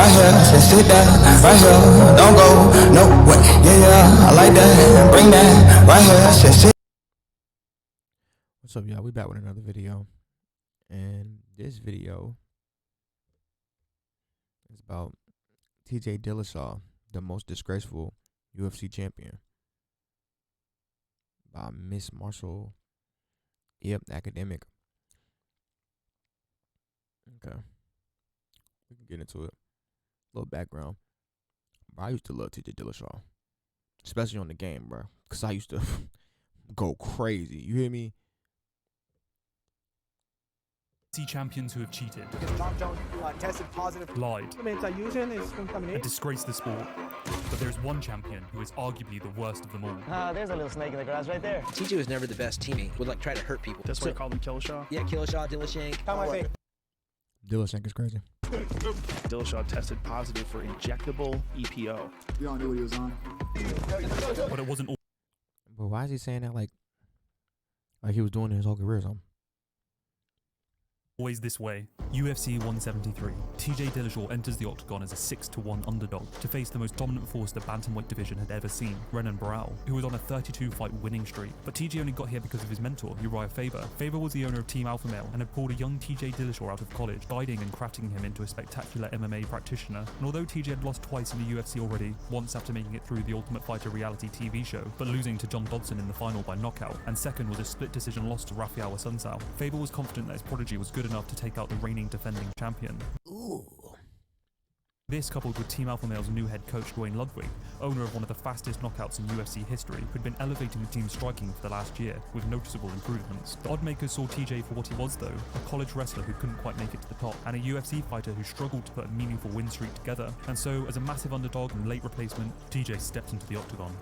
right here, just sit there, right here, don't go, no way, yeah, I like that, bring that, right here, just sit. What's up, y'all? We back with another video, and this video is about TJ Dillashaw, the most disgraceful UFC champion, by Miss Marshall. Yep, academic. Okay, we can get into it. A little background. Bro, I used to love TJ Dillashaw, especially on the game, bro, because I used to go crazy. You hear me? Champions who have cheated, tested positive, lied, and disgraced the sport. But there's one champion who is arguably the worst of them all. there's a little snake in the grass right there. TJ was never the best teammate. Would like try to hurt people. That's why you call him Killashaw? Yeah, Killashaw, Dillashaw. Dillashaw is crazy. Dillashaw tested positive for injectable EPO. We all knew what he was on. But it wasn't But why is he saying that like he was doing it his whole career or something? always this way. UFC 173. TJ Dillashaw enters the octagon as a 6-1 underdog to face the most dominant force the bantamweight division had ever seen, Renan Barão, who was on a 32-fight winning streak. But TJ only got here because of his mentor, Uriah Faber. Faber was the owner of Team Alpha Male and had pulled a young TJ Dillashaw out of college, guiding and crafting him into a spectacular MMA practitioner. And although TJ had lost twice in the UFC already, once after making it through the Ultimate Fighter reality TV show, but losing to John Dodson in the final by knockout, and second was a split decision loss to Rafael Assunção, Faber was confident that his prodigy was good enough to take out the reigning defending champion. Ooh. This, coupled with Team Alpha Male's new head coach Dwayne Ludwig, owner of one of the fastest knockouts in UFC history, who'd been elevating the team's striking for the last year with noticeable improvements. The oddmakers saw TJ for what he was though, a college wrestler who couldn't quite make it to the top, and a UFC fighter who struggled to put a meaningful win streak together. And so, as a massive underdog and late replacement, TJ stepped into the octagon.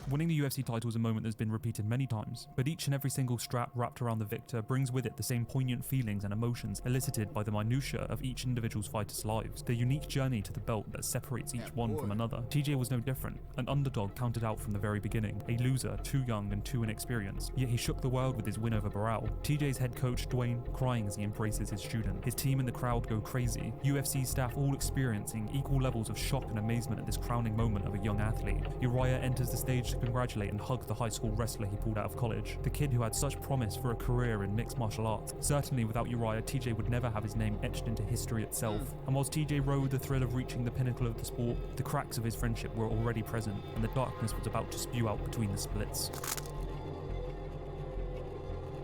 Winning the UFC title is a moment that's been repeated many times, but each and every single strap wrapped around the victor brings with it the same poignant feelings and emotions elicited by the minutiae of each individual's fighters' lives, the unique journey to the belt that separates each one from another. TJ was no different, an underdog counted out from the very beginning, a loser, too young and too inexperienced, yet he shook the world with his win over Barão. TJ's head coach Dwayne crying as he embraces his student, his team and the crowd go crazy, UFC staff all experiencing equal levels of shock and amazement at this crowning moment of a young athlete. Uriah enters the stage to congratulate and hug the high school wrestler he pulled out of college, the kid who had such promise for a career in mixed martial arts. Certainly without Uriah, TJ would never have his name etched into history itself. And whilst TJ rode the thrill of reaching the pinnacle of the sport, the cracks of his friendship were already present, and the darkness was about to spew out between the splits.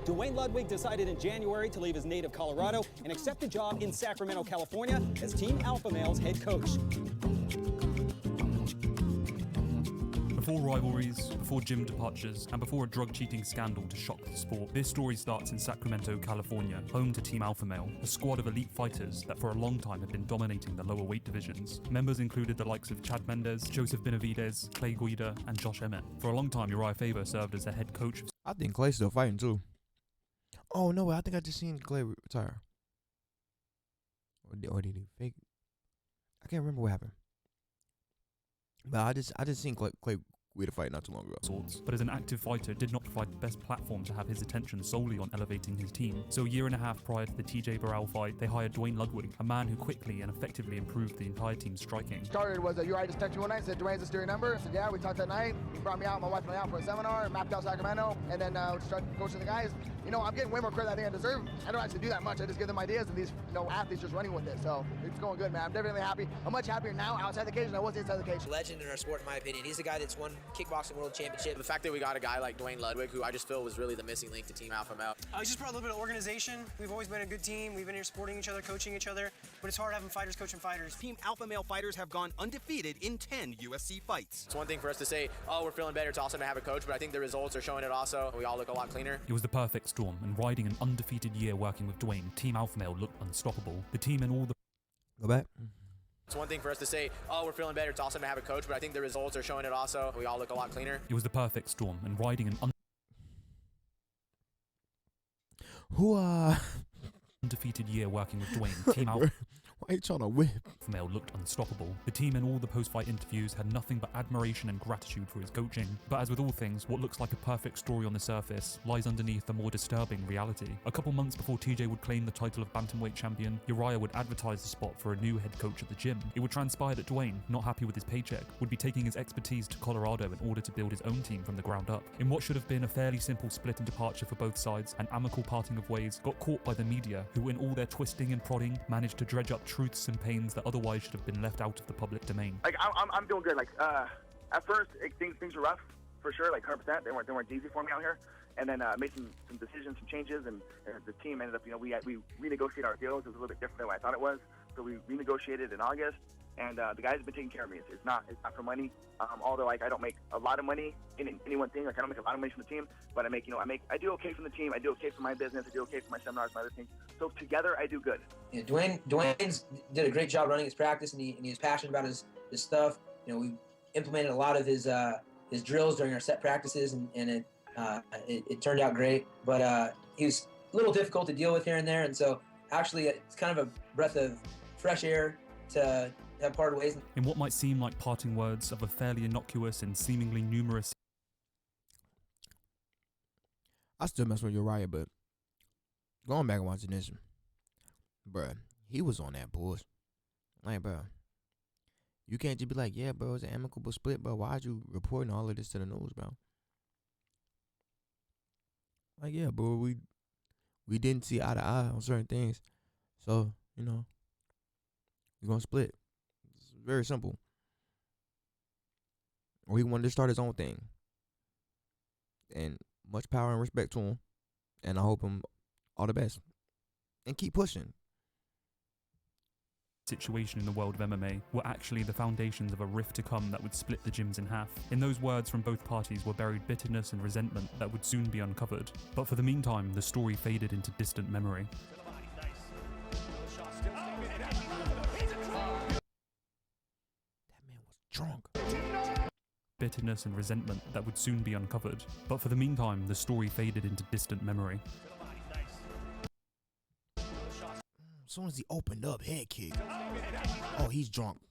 Dwayne Ludwig decided in January to leave his native Colorado and accept a job in Sacramento, California as Team Alpha Male's head coach. Before rivalries, before gym departures, and before a drug-cheating scandal to shock the sport, this story starts in Sacramento, California, home to Team Alpha Male, a squad of elite fighters that for a long time had been dominating the lower weight divisions. Members included the likes of Chad Mendes, Joseph Benavidez, Clay Guida, and Josh Emmett. For a long time, Uriah Faber served as the head coach of... I think Clay's still fighting too. Oh no, I think I just seen Clay retire. Or did he fake? I can't remember what happened. But I just seen Clay we had a fight not too long ago. But as an active fighter, did not provide the best platform to have his attention solely on elevating his team. So a year and a half prior to the TJ Barão fight, they hired Dwayne Ludwig, a man who quickly and effectively improved the entire team's striking. Started was that Uriah just texted me one night, said Dwayne's a steering number. I said yeah, we talked that night. He brought me out, my wife and I out for a seminar, mapped out Sacramento, and then started coaching the guys. You know, I'm getting way more credit than I think I deserve. I don't actually do that much. I just give them ideas, and these athletes just running with it. So it's going good, man. I'm definitely happy. I'm much happier now outside the cage than I was inside the cage. Legend in our sport, in my opinion. He's the guy that's won kickboxing world championship. The fact that we got a guy like Dwayne Ludwig, who I just feel was really the missing link to Team Alpha Male. He's just brought a little bit of organization. We've always been a good team. We've been here supporting each other, coaching each other, but it's hard having fighters coaching fighters. Team Alpha Male fighters have gone undefeated in 10 UFC fights. It's one thing for us to say, oh, we're feeling better. It's awesome to have a coach, but I think the results are showing it also. We all look a lot cleaner. It was the perfect storm, and riding an undefeated year working with Dwayne, Team Alpha Male looked unstoppable. The team and all the... Go back. It's one thing for us to say, oh, we're feeling better. It's awesome to have a coach, but I think the results are showing it also. We all look a lot cleaner. It was the perfect storm, and riding an undefeated year working with Dwayne, Team Alpha Why are you trying to whip? Male looked unstoppable. The team in all the post-fight interviews had nothing but admiration and gratitude for his coaching. But as with all things, what looks like a perfect story on the surface lies underneath a more disturbing reality. A couple months before TJ would claim the title of bantamweight champion, Uriah would advertise the spot for a new head coach at the gym. It would transpire that Dwayne, not happy with his paycheck, would be taking his expertise to Colorado in order to build his own team from the ground up. In what should have been a fairly simple split and departure for both sides, an amicable parting of ways got caught by the media, who in all their twisting and prodding managed to dredge up truths and pains that otherwise should have been left out of the public domain. Like I'm doing good. Like at first things were rough for sure. Like 100%, they weren't easy for me out here. And then made some decisions, some changes, and the team ended up. We renegotiated our deals. It was a little bit different than what I thought it was. So we renegotiated in August, and the guys have been taking care of me. It's not for money. Although like I don't make a lot of money in any one thing. Like I don't make a lot of money from the team, but I do okay from the team. I do okay for my business. I do okay for my seminars, my other things. So together I do good. Yeah, Dwayne's did a great job running his practice, and he was passionate about his stuff. We implemented a lot of his drills during our set practices, and it turned out great. But he was a little difficult to deal with here and there, and so actually it's kind of a breath of fresh air to have parted ways. In what might seem like parting words of a fairly innocuous and seemingly numerous... I still mess with Uriah, but going back and watching this, bruh, he was on that bullshit. Like, bruh, you can't just be like, yeah, bro, it's an amicable split, bro. Why'd you reporting all of this to the news, bro? Like, yeah, bro, we didn't see eye to eye on certain things. So, we're going to split. It's very simple. Or he wanted to start his own thing. And much power and respect to him. And I hope him all the best. And keep pushing. Situation in the world of MMA were actually the foundations of a rift to come that would split the gyms in half. In those words from both parties were buried bitterness and resentment that would soon be uncovered. But for the meantime, the story faded into distant memory. Drunk. Bitterness and resentment that would soon be uncovered. But for the meantime, the story faded into distant memory. As soon as he opened up, head kick. Oh, he's drunk.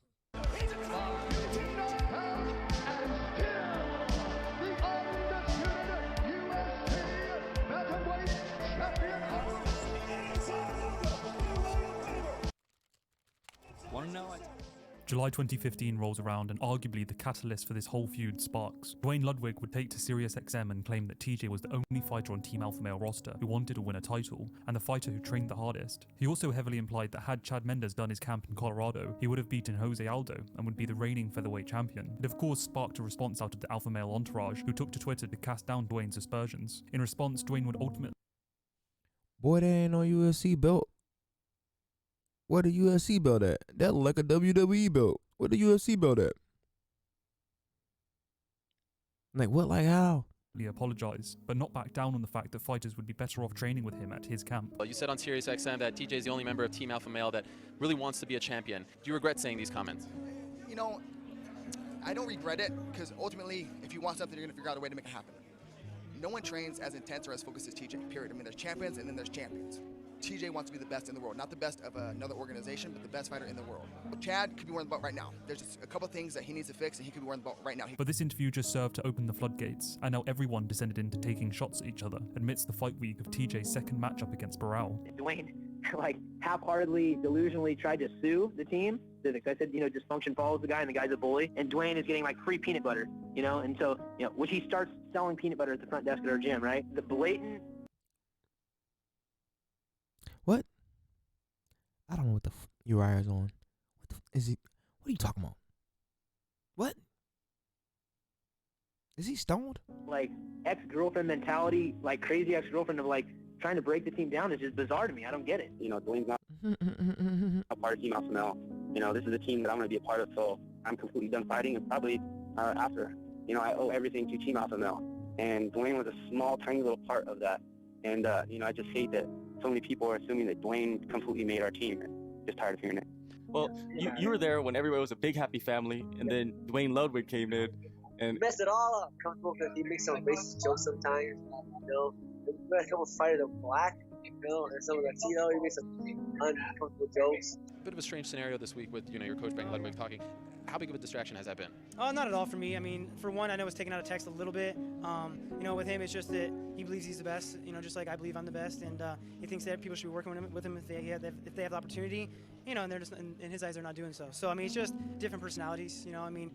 Want to know? July 2015 rolls around, and arguably the catalyst for this whole feud sparks. Dwayne Ludwig would take to SiriusXM and claim that TJ was the only fighter on Team Alpha Male roster who wanted to win a title, and the fighter who trained the hardest. He also heavily implied that had Chad Mendes done his camp in Colorado, he would have beaten Jose Aldo and would be the reigning featherweight champion. It of course sparked a response out of the Alpha Male entourage, who took to Twitter to cast down Dwayne's aspersions. In response, Dwayne would ultimately... Boy, they ain't no UFC belt. Where the UFC belt at? That look like a WWE belt. Where the UFC belt at? Like what? Like how? He apologized, but not back down on the fact that fighters would be better off training with him at his camp. You said on SiriusXM that TJ is the only member of Team Alpha Male that really wants to be a champion. Do you regret saying these comments? I don't regret it, because ultimately, if you want something, you're going to figure out a way to make it happen. No one trains as intense or as focused as TJ, period. I mean, there's champions and then there's champions. TJ wants to be the best in the world, not the best of another organization, but the best fighter in the world. Chad could be wearing the belt right now. There's just a couple things that he needs to fix, and he could be wearing the belt right now. But this interview just served to open the floodgates, and now everyone descended into taking shots at each other amidst the fight week of TJ's second matchup against Barral. Dwayne, half-heartedly, delusionally tried to sue the team. I said, dysfunction follows the guy, and the guy's a bully. And Dwayne is getting free peanut butter, and so, which he starts selling peanut butter at the front desk at our gym, right? The blatant. What? I don't know what the Uriah's on. What is he? What are you talking about? What? Is he stoned? Ex-girlfriend mentality, crazy ex-girlfriend of trying to break the team down is just bizarre to me. I don't get it. Dwayne's not a part of Team Alpha Male. This is a team that I'm going to be a part of, so I'm completely done fighting, and probably after. I owe everything to Team Alpha Male. And Dwayne was a small, tiny little part of that. And, I just hate that so many people are assuming that Dwayne completely made our team, and just tired of hearing it. Well, you were there when everybody was a big happy family, and then Dwayne Ludwig came in, and messed it all up. Comfortable because he makes some racist jokes sometimes. You know, we had a couple fighters that were black. You know, and some of Latino. He makes some uncomfortable jokes. A bit of a strange scenario this week with your coach Dwayne Ludwig talking. How big of a distraction has that been? Oh, not at all for me. I mean, for one, I know it's taken out of text a little bit. You know, with him, it's just that he believes he's the best. You know, just like I believe I'm the best, and he thinks that people should be working with him if they have the opportunity. You know, and they're just in his eyes, they're not doing so. So I mean, it's just different personalities. You know, I mean,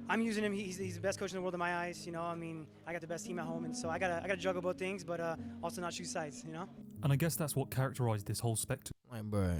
I'm using him. He's the best coach in the world in my eyes. You know, I mean, I got the best team at home, and so I gotta juggle both things, but also not choose sides. You know. And I guess that's what characterized this whole spectacle. Like, bro,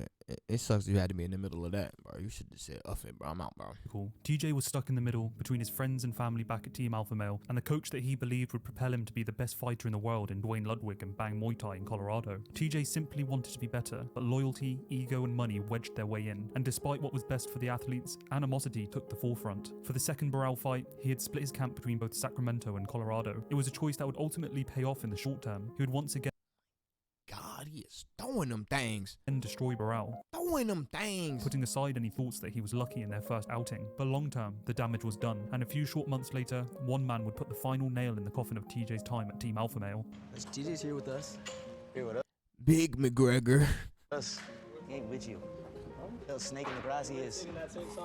it sucks you had to be in the middle of that, bro. You should just say, "Uff it, bro. I'm out, bro." Cool. TJ was stuck in the middle between his friends and family back at Team Alpha Male and the coach that he believed would propel him to be the best fighter in the world in Dwayne Ludwig and Bang Muay Thai in Colorado. TJ simply wanted to be better, but loyalty, ego, and money wedged their way in. And despite what was best for the athletes, animosity took the forefront. For the second Barral fight, he had split his camp between both Sacramento and Colorado. It was a choice that would ultimately pay off in the short term. He would once again God, he is throwing them things. and destroy Barral, Throwing them things. putting aside any thoughts that he was lucky in their first outing. But long term, the damage was done, and a few short months later, one man would put the final nail in the coffin of TJ's time at Team Alpha Male. TJ's here with us. Here with us. Big McGregor. He ain't with you. Little snake in the grass he is.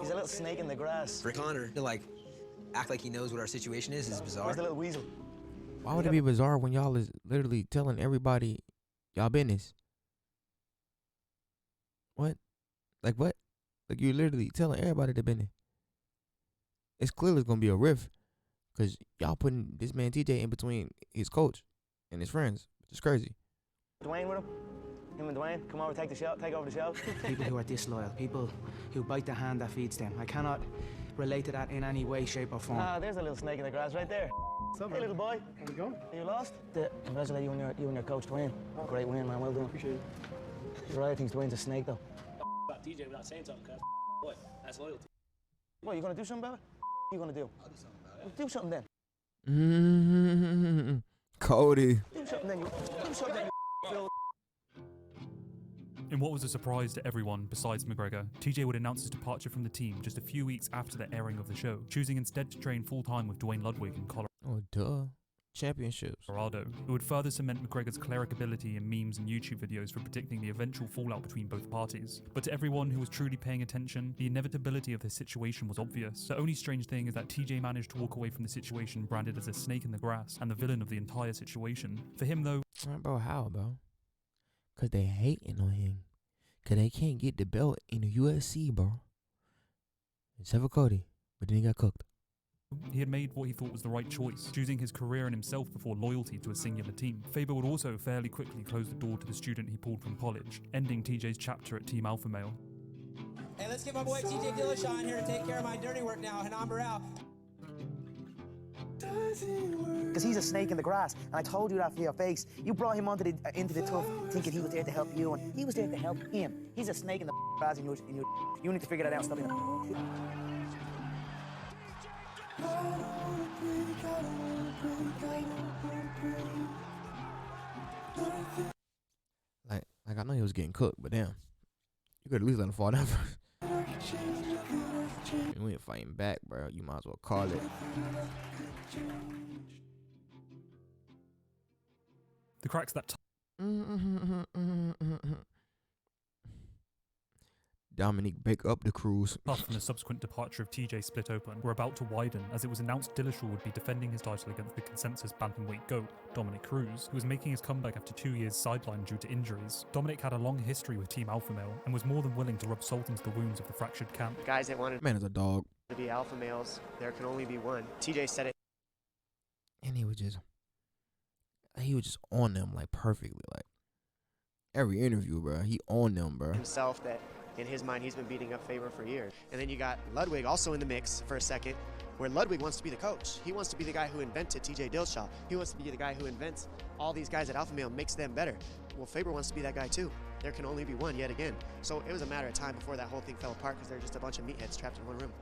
He's a little snake in the grass. For Connor to act like he knows what our situation is bizarre. Where's the little weasel? Why would it be bizarre when y'all is literally telling everybody y'all business? What? Like what? Like you're literally telling everybody the business. It's clearly gonna be a rift, cause y'all putting this man TJ in between his coach and his friends, which is crazy. Dwayne with him? Him and Dwayne, come over, take over the show. People who are disloyal, people who bite the hand that feeds them. I cannot relate to that in any way, shape, or form. Ah, there's a little snake in the grass right there. Hey, little boy. How we going? Are you lost? Congratulate you and your coach, Dwayne. Great win, man. Well done. Appreciate it. You're right, I think Dwayne's a snake, though. About TJ without saying something, cuz. Boy, that's loyalty. What, you gonna do something about it? What you gonna do? I'll do something about it. Do something then. Cody. Do something then. Do something then, Phil. In what was a surprise to everyone besides McGregor, TJ would announce his departure from the team just a few weeks after the airing of the show, choosing instead to train full-time with Dwayne Ludwig in Colorado. Oh, duh. Championships. It would further cement McGregor's cleric-ability in memes and YouTube videos for predicting the eventual fallout between both parties. But to everyone who was truly paying attention, the inevitability of this situation was obvious. The only strange thing is that TJ managed to walk away from the situation branded as a snake in the grass and the villain of the entire situation. For him though... Right, bro, how, bro? Cause they hating on him. Cause they can't get the belt in the UFC, bro. Except for Cody. But then he got cooked. He had made what he thought was the right choice, choosing his career and himself before loyalty to a singular team. Faber would also fairly quickly close the door to the student he pulled from college, ending TJ's chapter at Team Alpha Male. Hey, let's get my boy TJ Dillashaw in here to take care of my dirty work now, and I'm out. Because he's a snake in the grass, and I told you that for your face. You brought him into the tough, thinking he was there to help you, and he was there to help him. He's a snake in the grass, and you need to figure that out. Stop it. Like I know he was getting cooked, but damn, you could at least let him fall down first. We ain't fighting back, bro. You might as well call it. The cracks that Dominique, break up the cruise. Tough from the subsequent departure of TJ split open were about to widen as it was announced Dillashaw would be defending his title against the consensus bantamweight GOAT, Dominic Cruz, who was making his comeback after 2 years sidelined due to injuries. Dominic had a long history with Team Alpha Male and was more than willing to rub salt into the wounds of the fractured camp. Guys that wanted Man is a dog. to be alpha males, there can only be one. TJ said it. And he was just on them like perfectly, like every interview, bro. He on them, bro. Himself that in his mind he's been beating up Faber for years. And then you got Ludwig also in the mix for a second, where Ludwig wants to be the coach. He wants to be the guy who invented TJ Dillashaw. He wants to be the guy who invents all these guys at Alpha Male, makes them better. Well, Faber wants to be that guy too. There can only be one yet again. So it was a matter of time before that whole thing fell apart because they're just a bunch of meatheads trapped in one room.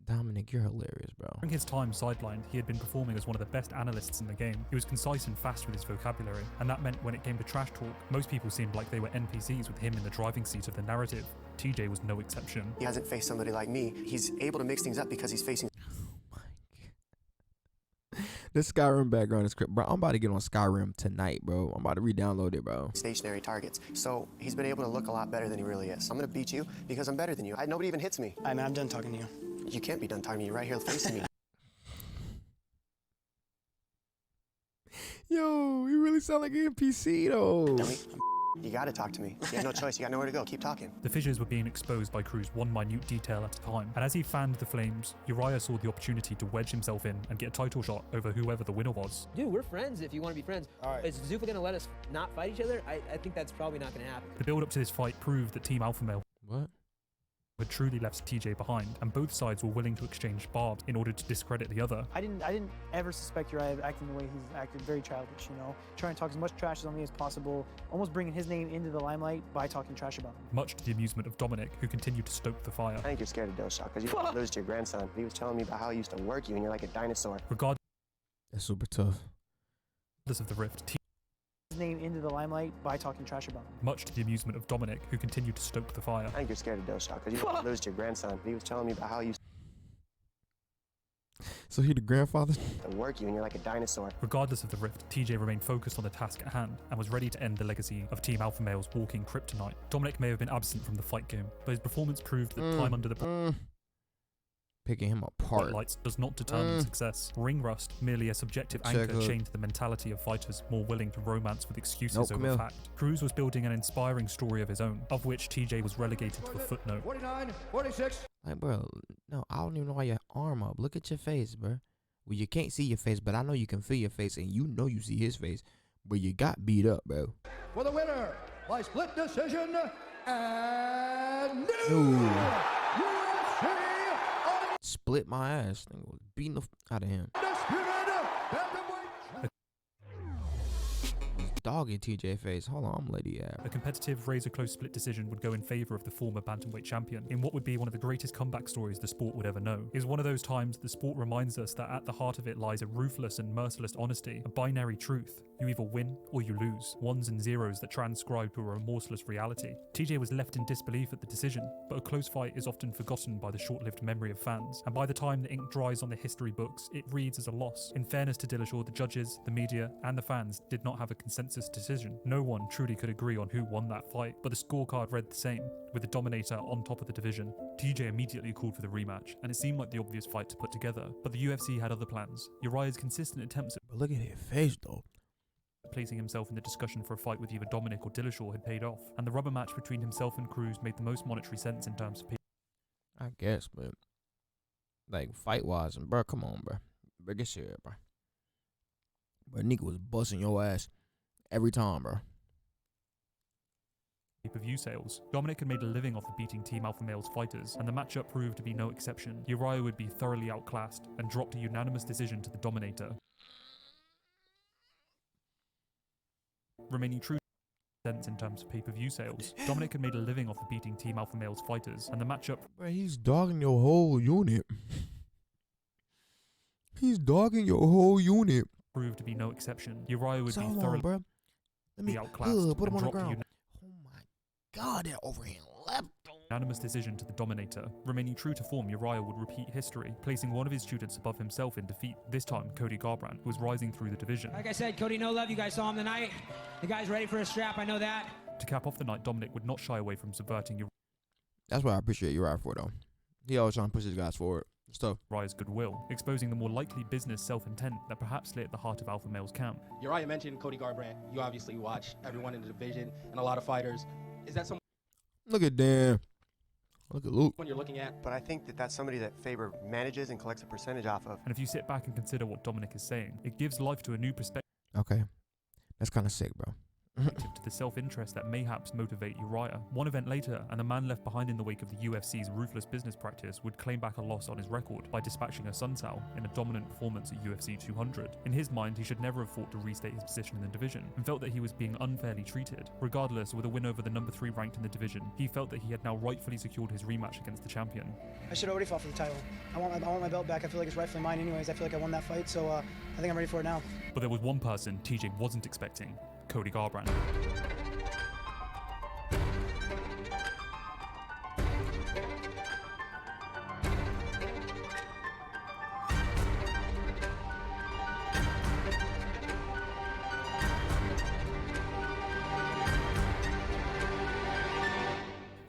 Dominic, you're hilarious, bro. During his time sidelined, he had been performing as one of the best analysts in the game. He was concise and fast with his vocabulary, and that meant when it came to trash talk, most people seemed like they were NPCs with him in the driving seat of the narrative. TJ was no exception. He hasn't faced somebody like me. He's able to mix things up because he's facing This Skyrim background is crypt, bro. I'm about to get on Skyrim tonight, bro. I'm about to re-download it, bro. stationary targets. So he's been able to look a lot better than he really is. I'm gonna beat you because I'm better than you. Nobody even hits me. I'm done talking to you. You can't be done talking to me. You're right here facing me. Yo, you really sound like an NPC, though. Dummy. You gotta talk to me. You have no choice. You got nowhere to go. Keep talking. The fissures were being exposed by Cruz one minute detail at a time, and as he fanned the flames, Uriah saw the opportunity to wedge himself in and get a title shot over whoever the winner was. Dude, we're friends if you want to be friends. All right. Is Zuffa gonna let us not fight each other? I think that's probably not gonna happen. The build up to this fight proved that Team Alpha Male had truly left TJ behind, and both sides were willing to exchange barbs in order to discredit the other. I didn't ever suspect Uriah of acting the way he's acted, very childish, you know, trying to talk as much trash on me as possible, almost bringing his name into the limelight by talking trash about him. Much to the amusement of Dominic, who continued to stoke the fire. I think you're scared of Dillashaw because you don't want to lose to your grandson. He was telling me about how he used to work you and you're like a dinosaur. Regardless That's super tough. of the rift, His name into the limelight by talking trash about him. much to the amusement of Dominic, who continued to stoke the fire. I think you're scared of Dillashaw because you don't want to lose to your grandson. He was telling me about how he used So he the grandfather? to work you and you're like a dinosaur. Regardless of the rift, TJ remained focused on the task at hand and was ready to end the legacy of Team Alpha Male's walking kryptonite. Dominic may have been absent from the fight game, but his performance proved that time under the Picking him apart. lights does not determine success. Ring rust, merely a subjective Check anchor hook. chained to the mentality of fighters more willing to romance with excuses Nope, come over here. fact. Cruz was building an inspiring story of his own, of which TJ was relegated to a footnote. 49, 46. Like, bro, no, I don't even know why your arm up. Look at your face, bro. Well, you can't see your face, but I know you can feel your face, and you know you see his face. But you got beat up, bro. For the winner, by split decision, and Ooh. Split my ass. Thing was beating the out of him. Dogging TJ face. Hold on, I'm lady app. A competitive razor-close split decision would go in favour of the former bantamweight champion in what would be one of the greatest comeback stories the sport would ever know. It is one of those times the sport reminds us that at the heart of it lies a ruthless and merciless honesty, a binary truth. You either win or you lose, ones and zeros that transcribe to a remorseless reality. TJ was left in disbelief at the decision, but a close fight is often forgotten by the short-lived memory of fans, and by the time the ink dries on the history books, it reads as a loss. In fairness to Dillashaw, the judges, the media, and the fans did not have a consensus decision. No one truly could agree on who won that fight, but the scorecard read the same, with the Dominator on top of the division. TJ immediately called for the rematch, and it seemed like the obvious fight to put together, but the UFC had other plans. Uriah's consistent attempts at But look at his face, though. placing himself in the discussion for a fight with either Dominic or Dillashaw had paid off, and the rubber match between himself and Cruz made the most monetary sense in terms of I guess, but like fight-wise, and bro, come on, bro. Bro, get shit, bro. But Nico was busting your ass every time, bro. pay-per-view sales. Dominic had made a living off of beating Team Alpha Male's fighters, and the matchup proved to be no exception. Uriah would be thoroughly outclassed and dropped a unanimous decision to the Dominator. Remaining true in terms of pay-per-view sales. Dominic had made a living off of beating Team Alpha Male's fighters, and the matchup Bro, he's dogging your whole unit. He's dogging your whole unit. proved to be no exception. Uriah would So be long, thoroughly bro. Let me outclassed put him and on the dropped a ground. Oh my God, that overhand left. unanimous decision to the Dominator. Remaining true to form, Uriah would repeat history, placing one of his students above himself in defeat, this time Cody Garbrandt, who was rising through the division. Like I said, Cody No Love, you guys saw him tonight. The guy's ready for a strap, I know that. To cap off the night, Dominic would not shy away from subverting That's what I appreciate Uriah for, though. He always trying to push his guys forward. Stuff. Uriah's goodwill, exposing the more likely business self-intent that perhaps lay at the heart of Alpha Male's camp. Uriah mentioned Cody Garbrandt. You obviously watch everyone in the division and a lot of fighters. Is that someone Look at Dan. Look at Luke. you're looking at? But I think that that's somebody that Faber manages and collects a percentage off of. And if you sit back and consider what Dominic is saying, it gives life to a new perspective. Okay. That's kind of sick, bro. to the self-interest that mayhaps motivate Uriah. One event later, and the man left behind in the wake of the UFC's ruthless business practice would claim back a loss on his record by dispatching a Sun Tzu in a dominant performance at UFC 200. In his mind, he should never have fought to restate his position in the division, and felt that he was being unfairly treated. Regardless, with a win over the number 3 ranked in the division, he felt that he had now rightfully secured his rematch against the champion. I should already fought for the title. I want my belt back. I feel like it's rightfully mine anyways. I feel like I won that fight, so I think I'm ready for it now. But there was one person TJ wasn't expecting: Cody Garbrandt.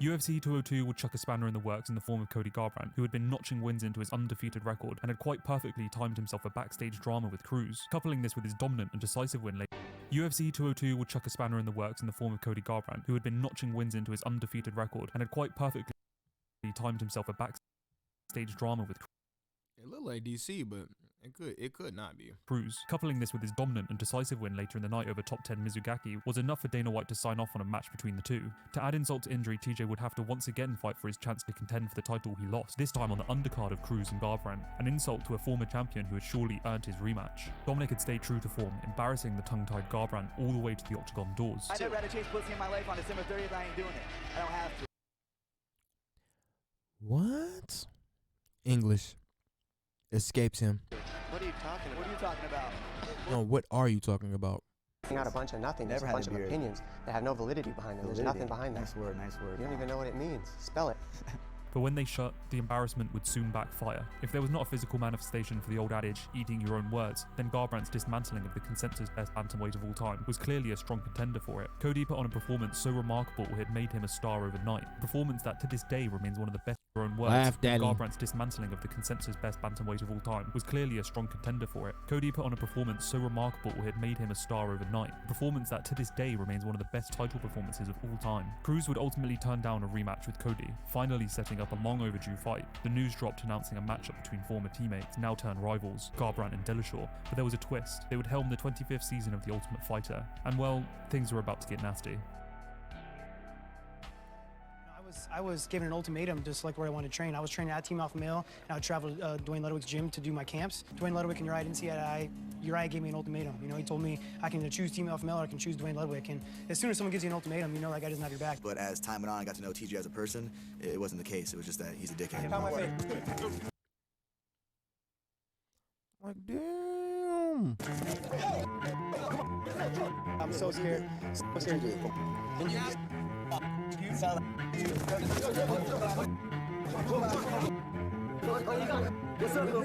UFC 202 would chuck a spanner in the works in the form of Cody Garbrandt, who had been notching wins into his undefeated record and had quite perfectly timed himself a backstage drama with Cruz. Coupling this with his dominant and decisive win later, UFC 202 would chuck a spanner in the works in the form of Cody Garbrandt, who had been notching wins into his undefeated record and had quite perfectly timed himself a backstage drama with Cruz. It looked like DC, but it could not be. Cruz. Coupling this with his dominant and decisive win later in the night over top 10 Mizugaki was enough for Dana White to sign off on a match between the two. To add insult to injury, TJ would have to once again fight for his chance to contend for the title he lost, this time on the undercard of Cruz and Garbrandt, an insult to a former champion who had surely earned his rematch. Dominic had stayed true to form, embarrassing the tongue-tied Garbrandt all the way to the octagon doors. I never had to chase pussy in my life. On December 30th, I ain't doing it. I don't have to. What? English escapes him. What are you talking about? What are you talking about? No, what are you talking about? Out a bunch of nothing. There's a bunch of opinions that have no validity behind them. There's nothing behind that. Nice word, nice word. You don't even know what it means. Spell it. But when they shut, the embarrassment would soon backfire. If there was not a physical manifestation for the old adage, eating your own words, then Garbrandt's dismantling of the consensus best bantamweight of all time was clearly a strong contender for it. Cody put on a performance so remarkable it had made him a star overnight. A performance that to this day remains one of the best in your own words. Garbrandt's dismantling of the consensus best bantamweight of all time was clearly a strong contender for it. Cody put on a performance so remarkable it had made him a star overnight. A performance that to this day remains one of the best title performances of all time. Cruz would ultimately turn down a rematch with Cody, finally setting up a long overdue fight. The news dropped announcing a matchup between former teammates, now turned rivals, Garbrandt and Dillashaw, but there was a twist. They would helm the 25th season of The Ultimate Fighter, and well, things were about to get nasty. I was given an ultimatum just like where I wanted to train. I was training at Team Alpha Male, and I would travel to Dwayne Ludwig's gym to do my camps. Dwayne Ludwig and Uriah didn't see eye to eye. Uriah gave me an ultimatum. You know, he told me I can either choose Team Alpha Male or I can choose Dwayne Ludwig. And as soon as someone gives you an ultimatum, you know that guy doesn't have your back. But as time went on, I got to know TJ as a person. It wasn't the case. It was just that he's a dickhead. Like, damn. I'm so scared. So scared. What's up, though?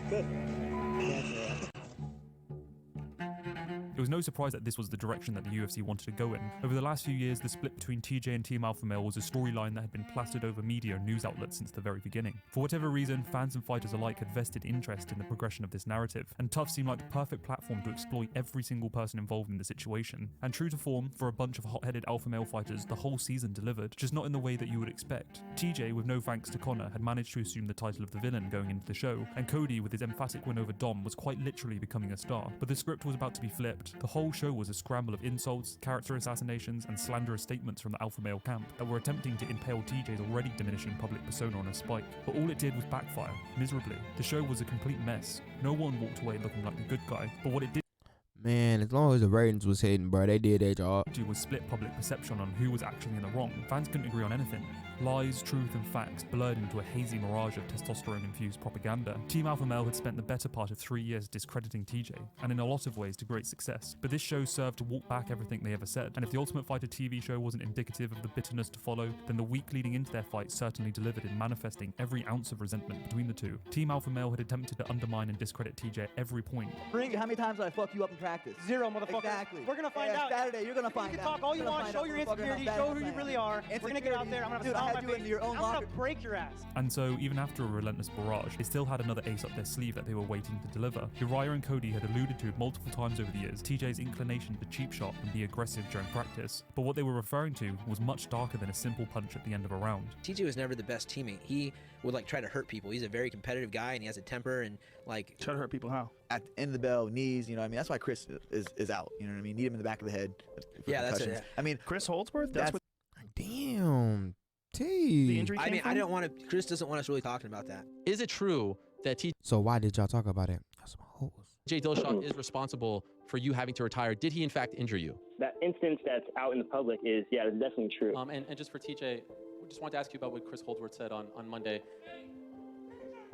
Good. It was no surprise that this was the direction that the UFC wanted to go in. Over the last few years, the split between TJ and Team Alpha Male was a storyline that had been plastered over media and news outlets since the very beginning. For whatever reason, fans and fighters alike had vested interest in the progression of this narrative, and TUF seemed like the perfect platform to exploit every single person involved in the situation. And true to form, for a bunch of hot-headed Alpha Male fighters, the whole season delivered, just not in the way that you would expect. TJ, with no thanks to Conor, had managed to assume the title of the villain going into the show, and Cody, with his emphatic win over Dom, was quite literally becoming a star. But the script was about to be flipped. The whole show was a scramble of insults, character assassinations, and slanderous statements from the Alpha Male camp that were attempting to impale TJ's already diminishing public persona on a spike. But all it did was backfire, miserably. The show was a complete mess. No one walked away looking like the good guy, but what it did Man, as long as the ratings was hitting, bro, they did their job. Was split public perception on who was actually in the wrong. Fans couldn't agree on anything. Lies, truth, and facts blurred into a hazy mirage of testosterone-infused propaganda. Team Alpha Male had spent the better part of 3 years discrediting TJ, and in a lot of ways to great success. But this show served to walk back everything they ever said, and if the Ultimate Fighter TV show wasn't indicative of the bitterness to follow, then the week leading into their fight certainly delivered in manifesting every ounce of resentment between the two. Team Alpha Male had attempted to undermine and discredit TJ at every point. Bring it. How many times did I fuck you up in practice? 0, motherfucker. Exactly. We're gonna find out. Saturday, you're gonna find out. You can talk all you want, show your insecurity, show who you really are. We're gonna get out there. I'm gonna stomp my face. I'm gonna break your ass. And so, even after a relentless barrage, they still had another ace up their sleeve that they were waiting to deliver. Uriah and Cody had alluded to multiple times over the years TJ's inclination to cheap shot and be aggressive during practice. But what they were referring to was much darker than a simple punch at the end of a round. TJ was never the best teammate. He would try to hurt people. He's a very competitive guy and he has a temper and Try to hurt people how? at the end of the bell, knees. You know what I mean? That's why Chris is out. You know what I mean? Need him in the back of the head. Yeah, that's it. concussions. Yeah. I mean, Chris Holdsworth. That's what Damn. the T. injury I came mean, from? I don't want to. Chris doesn't want us really talking about that. Is it true that So why did y'all talk about it? That's some hoes. TJ Dillashaw is responsible for you having to retire? Did he in fact injure you? That instance that's out in the public is, yeah, it's definitely true. And just for TJ, we just wanted to ask you about what Chris Holdsworth said on Monday.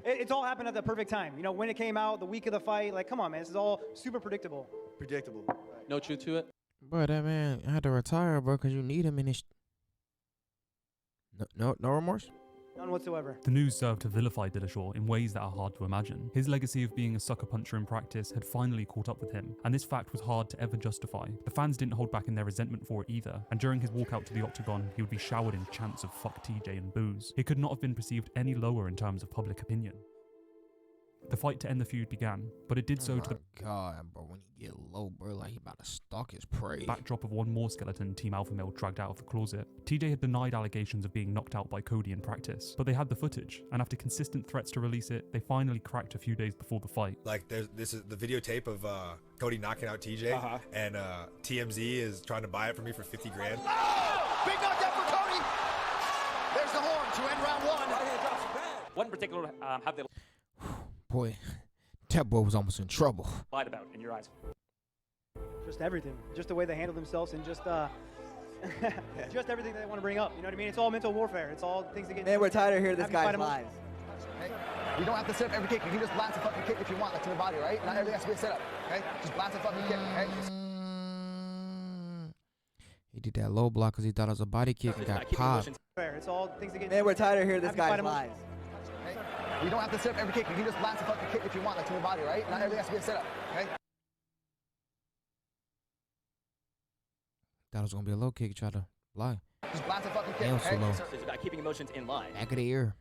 It's all happened at the perfect time. You know, when it came out, the week of the fight, like, come on, man, this is all super predictable. Predictable. No truth to it? Bro, that man had to retire, bro, because you need him in this. No remorse? None whatsoever. The news served to vilify Dillashaw in ways that are hard to imagine. His legacy of being a sucker puncher in practice had finally caught up with him, and this fact was hard to ever justify. The fans didn't hold back in their resentment for it either, and during his walkout to the octagon, he would be showered in chants of "fuck TJ" and boos. It could not have been perceived any lower in terms of public opinion. The fight to end the feud began, but it did so to the God, bro, when you get low, bro, like he about to stalk his prey. backdrop of one more skeleton Team Alpha Male dragged out of the closet. TJ had denied allegations of being knocked out by Cody in practice, but they had the footage, and after consistent threats to release it, they finally cracked a few days before the fight. Like, this is the videotape of Cody knocking out TJ, and TMZ is trying to buy it for me for 50 grand. Oh! Big knockdown for Cody. There's the horn to end round one. What in particular have they Boy, that boy was almost in trouble. lied about in your eyes? Just everything. Just the way they handle themselves and just just everything they want to bring up. You know what I mean? It's all mental warfare. It's all things that get... Man, we're tired of hearing this have you fight guy's him. lies. Okay? You don't have to set up every kick. You can just blast a fucking kick if you want, like to the body, right? Not everything has to be a setup, okay? Just blast a fucking kick, okay? He did that low block because he thought it was a body kick and got popped. It's all things that get... Man, we're tired of hearing this have you fight guy's him. lies. Okay? You don't have to set up every kick. You can just blast a fucking kick if you want, like to the body, right? Not everything has to be a setup, okay? Thought it was going to be a low kick, try to lie. Just blast a fucking kick, Damn, so okay? low. It's about keeping emotions in line. Back of the ear.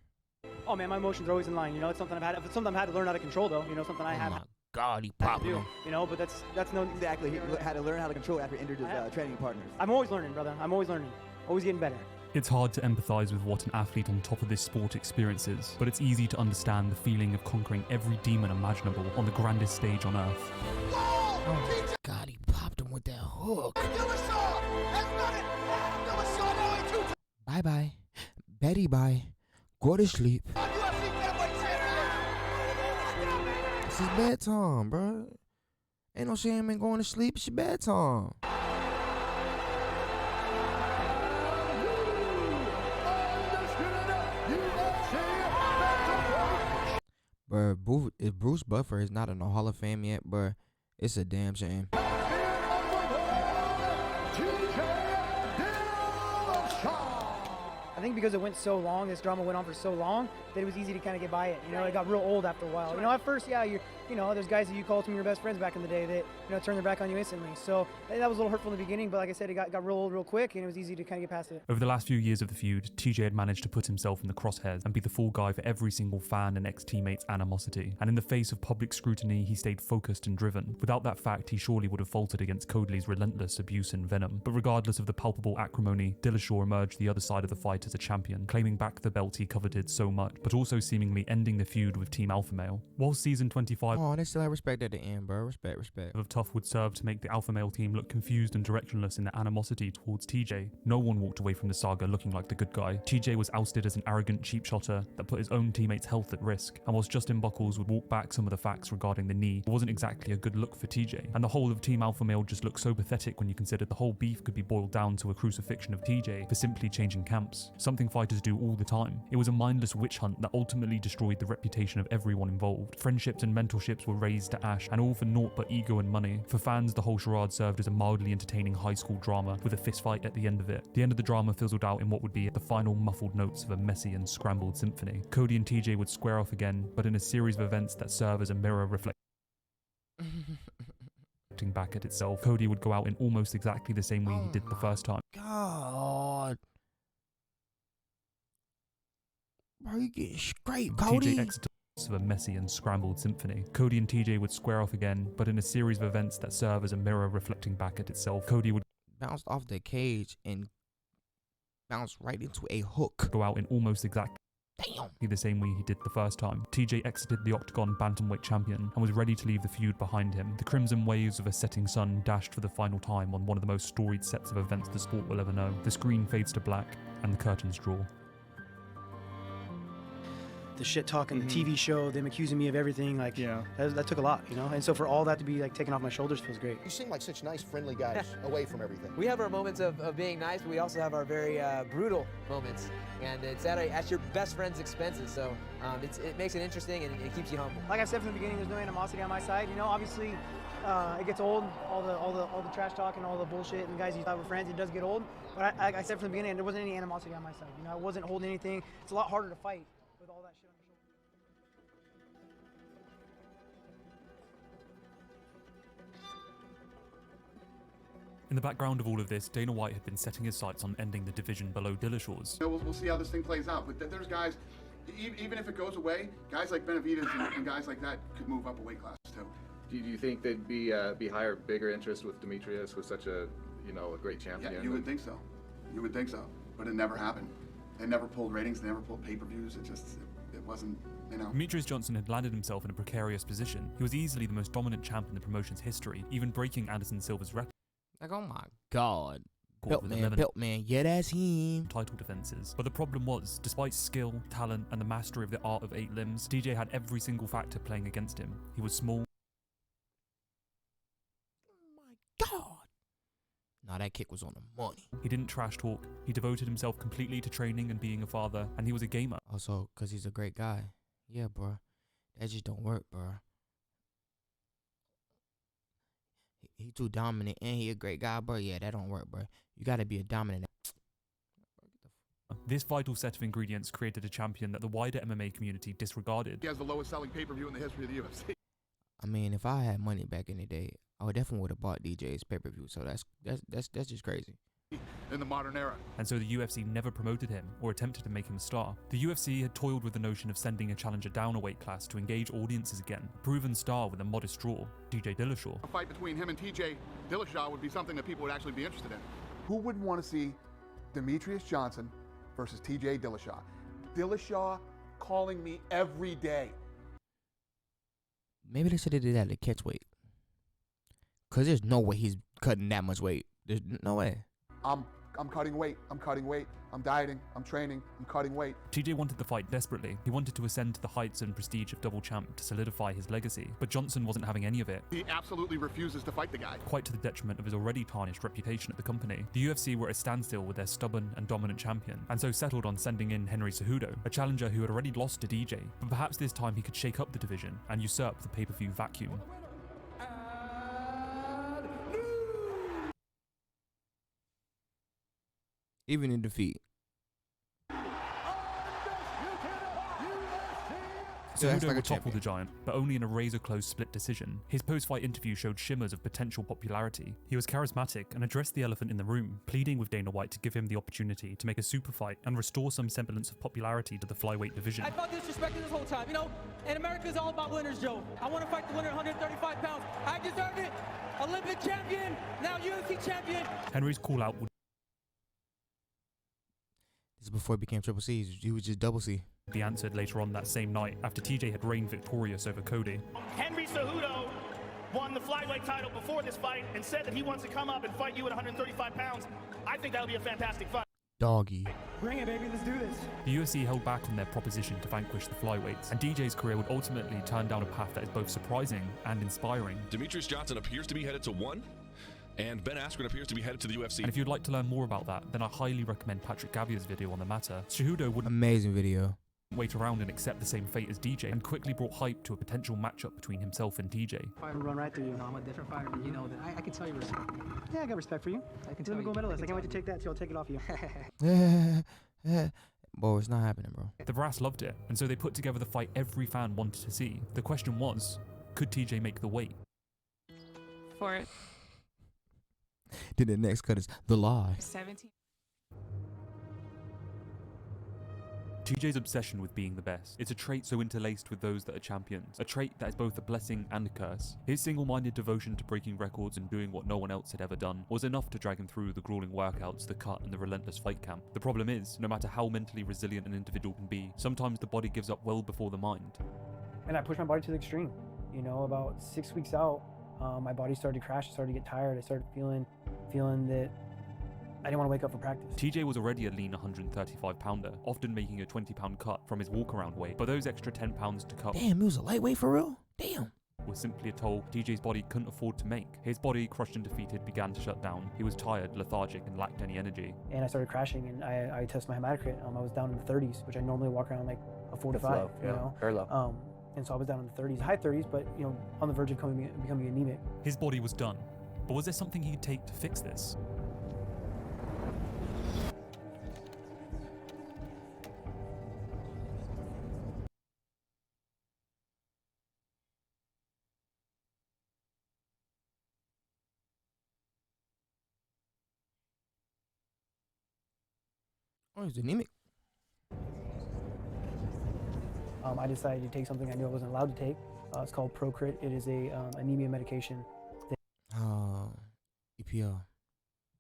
Oh, man, my emotions are always in line. You know, it's something I've had to learn how to control, though. You know, something I Oh have my God, he had popped to do. him. You know, but that's no... Exactly. He had to learn how to control after he injured his training partners. I'm always learning, brother. I'm always learning. Always getting better. It's hard to empathise with what an athlete on top of this sport experiences, but it's easy to understand the feeling of conquering every demon imaginable on the grandest stage on earth. Oh my God, he popped him with that hook. Bye-bye. Betty, bye. Go to sleep. This is bedtime, bro. Ain't no shame in going to sleep. It's your bedtime. Bro, if Bruce Buffer is not in the Hall of Fame yet, bro, it's a damn shame. I think because it went so long, this drama went on for so long, that it was easy to kind of get by it. You know, it got real old after a while. You know, at first, yeah, there's guys that you called some of your best friends back in the day that, turn their back on you instantly. So that was a little hurtful in the beginning, but like I said, it got real old real quick, and it was easy to kind of get past it. Over the last few years of the feud, TJ had managed to put himself in the crosshairs and be the fall guy for every single fan and ex-teammate's animosity. And in the face of public scrutiny, he stayed focused and driven. Without that fact, he surely would have faltered against Codley's relentless abuse and venom. But regardless of the palpable acrimony, Dillashaw emerged the other side of the fight as a champion, claiming back the belt he coveted so much, but also seemingly ending the feud with Team Alpha Male. While season 25 Oh, they still have respect at the end, bro. Respect. of Tough would serve to make the Alpha Male team look confused and directionless in their animosity towards TJ, no one walked away from the saga looking like the good guy. TJ was ousted as an arrogant cheap shotter that put his own teammates' health at risk, and whilst Justin Buckles would walk back some of the facts regarding the knee, it wasn't exactly a good look for TJ. And the whole of Team Alpha Male just looked so pathetic when you considered the whole beef could be boiled down to a crucifixion of TJ for simply changing camps, something fighters do all the time. It was a mindless witch hunt that ultimately destroyed the reputation of everyone involved. Friendships and mentorships were razed to ash, and all for naught but ego and money. For fans, the whole charade served as a mildly entertaining high school drama with a fistfight at the end of it. The end of the drama fizzled out in what would be the final muffled notes of a messy and scrambled symphony. Cody and TJ would square off again, but in a series of events that serve as a mirror reflecting back at itself. Cody would go out in almost exactly the same way he did the first time. God. Bro, you getting scraped, Cody. TJ exited of a messy and scrambled symphony. Cody and TJ would square off again, but in a series of events that serve as a mirror reflecting back at itself. Cody would Bounced off the cage and bounced right into a hook. Go out in almost exact The same way he did the first time. TJ exited the Octagon bantamweight champion and was ready to leave the feud behind him. The crimson waves of a setting sun dashed for the final time on one of the most storied sets of events the sport will ever know. The screen fades to black and the curtains draw. The shit talking, the TV show, them accusing me of everything, like, that took a lot, you know? And so for all that to be like taken off my shoulders feels great. You seem like such nice, friendly guys away from everything. We have our moments of being nice, but we also have our very brutal moments. And it's at your best friend's expenses, so it makes it interesting and it keeps you humble. Like I said from the beginning, there's no animosity on my side. You know, obviously, it gets old, all the trash talk and all the bullshit and guys you thought were friends, it does get old. But like I said from the beginning, there wasn't any animosity on my side. You know, I wasn't holding anything. It's a lot harder to fight with all that shit on your shoulders. In the background of all of this, Dana White had been setting his sights on ending the division below Dillashaw's. We'll see how this thing plays out, but there's guys, even if it goes away, guys like Benavidez and guys like that could move up a weight class too. Do you think they'd be higher, bigger interest with Demetrius, with such a great champion? Yeah, you would think so. You would think so, but it never happened. They never pulled ratings, they never pulled pay-per-views. It wasn't, you know. Demetrius Johnson had landed himself in a precarious position. He was easily the most dominant champ in the promotion's history, even breaking Anderson Silva's record. Like, oh my God. Built man, yeah, that's him. Title defenses. But the problem was, despite skill, talent, and the mastery of the art of 8 limbs, DJ had every single factor playing against him. He was small. Nah, that kick was on the money. He didn't trash talk. He devoted himself completely to training and being a father, and he was a gamer. Also, because he's a great guy. Yeah, bro. That just don't work, bro. He too dominant and he a great guy, bro. Yeah, that don't work, bro. You gotta be a dominant. This vital set of ingredients created a champion that the wider MMA community disregarded. He has the lowest selling pay-per-view in the history of the UFC. I mean, if I had money back in the day, I would definitely would have bought DJ's pay-per-view. So that's just crazy. In the modern era. And so the UFC never promoted him or attempted to make him a star. The UFC had toiled with the notion of sending a challenger down a weight class to engage audiences again. A proven star with a modest draw, DJ Dillashaw. A fight between him and TJ Dillashaw would be something that people would actually be interested in. Who wouldn't want to see Demetrius Johnson versus TJ Dillashaw? Dillashaw calling me every day. Maybe they should have did that to catch weight. Cause there's no way he's cutting that much weight. There's no way. I'm cutting weight. I'm cutting weight. I'm dieting. I'm training. I'm cutting weight. TJ wanted the fight desperately. He wanted to ascend to the heights and prestige of double champ to solidify his legacy. But Johnson wasn't having any of it. He absolutely refuses to fight the guy. Quite to the detriment of his already tarnished reputation at the company. The UFC were at a standstill with their stubborn and dominant champion, and so settled on sending in Henry Cejudo, a challenger who had already lost to DJ. But perhaps this time he could shake up the division and usurp the pay-per-view vacuum. Even in defeat. Cejudo would topple the giant, but only in a razor-close split decision. His post-fight interview showed shimmers of potential popularity. He was charismatic and addressed the elephant in the room, pleading with Dana White to give him the opportunity to make a super fight and restore some semblance of popularity to the flyweight division. I felt disrespected this whole time, you know? And America's all about winners, Joe. I want to fight the winner, 135 pounds. I deserve it. Olympic champion, now UFC champion. Henry's call-out would This is before he became Triple C. He was just Double C. be answered later on that same night after TJ had reigned victorious over Cody. Henry Cejudo won the flyweight title before this fight and said that he wants to come up and fight you at 135 pounds. I think that'll be a fantastic fight. Doggy. Bring it, baby. Let's do this. The UFC held back on their proposition to vanquish the flyweights, and DJ's career would ultimately turn down a path that is both surprising and inspiring. Demetrius Johnson appears to be headed to 1. And Ben Askren appears to be headed to the UFC. And if you'd like to learn more about that, then I highly recommend Patrick Gavier's video on the matter. Cejudo would amazing video. Wait around and accept the same fate as DJ, and quickly brought hype to a potential matchup between himself and DJ. Fighter run right through you. I'm a different fighter, but you know that I can tell you respect. Yeah, I got respect for you. I can You're the gold medalist. I can't wait to take that till I'll take it off you. Bro, it's not happening, bro. The brass loved it, and so they put together the fight every fan wanted to see. The question was, could TJ make the weight? For Then the next cut is The Lie. 17. TJ's obsession with being the best. It's a trait so interlaced with those that are champions, a trait that is both a blessing and a curse. His single-minded devotion to breaking records and doing what no one else had ever done was enough to drag him through the grueling workouts, the cut, and the relentless fight camp. The problem is, no matter how mentally resilient an individual can be, sometimes the body gives up well before the mind. And I pushed my body to the extreme. You know, about 6 weeks out, my body started to crash, I started to get tired, I started feeling that I didn't want to wake up for practice. TJ was already a lean 135 pounder, often making a 20-pound cut from his walk-around weight, but those extra 10 pounds to cut Damn, he was a lightweight for real? Damn. was simply a toll TJ's body couldn't afford to make. His body, crushed and defeated, began to shut down. He was tired, lethargic, and lacked any energy. And I started crashing, and I tested my hematocrit. I was down in the 30s, which I normally walk around like a 45, low, you yeah, know? very low. And so I was down in the 30s, high 30s, but you know, on the verge of becoming anemic. His body was done, but was there something he could take to fix this? Oh, he's anemic. I decided to take something I knew I wasn't allowed to take. It's called Procrit. It is a anemia medication. EPO.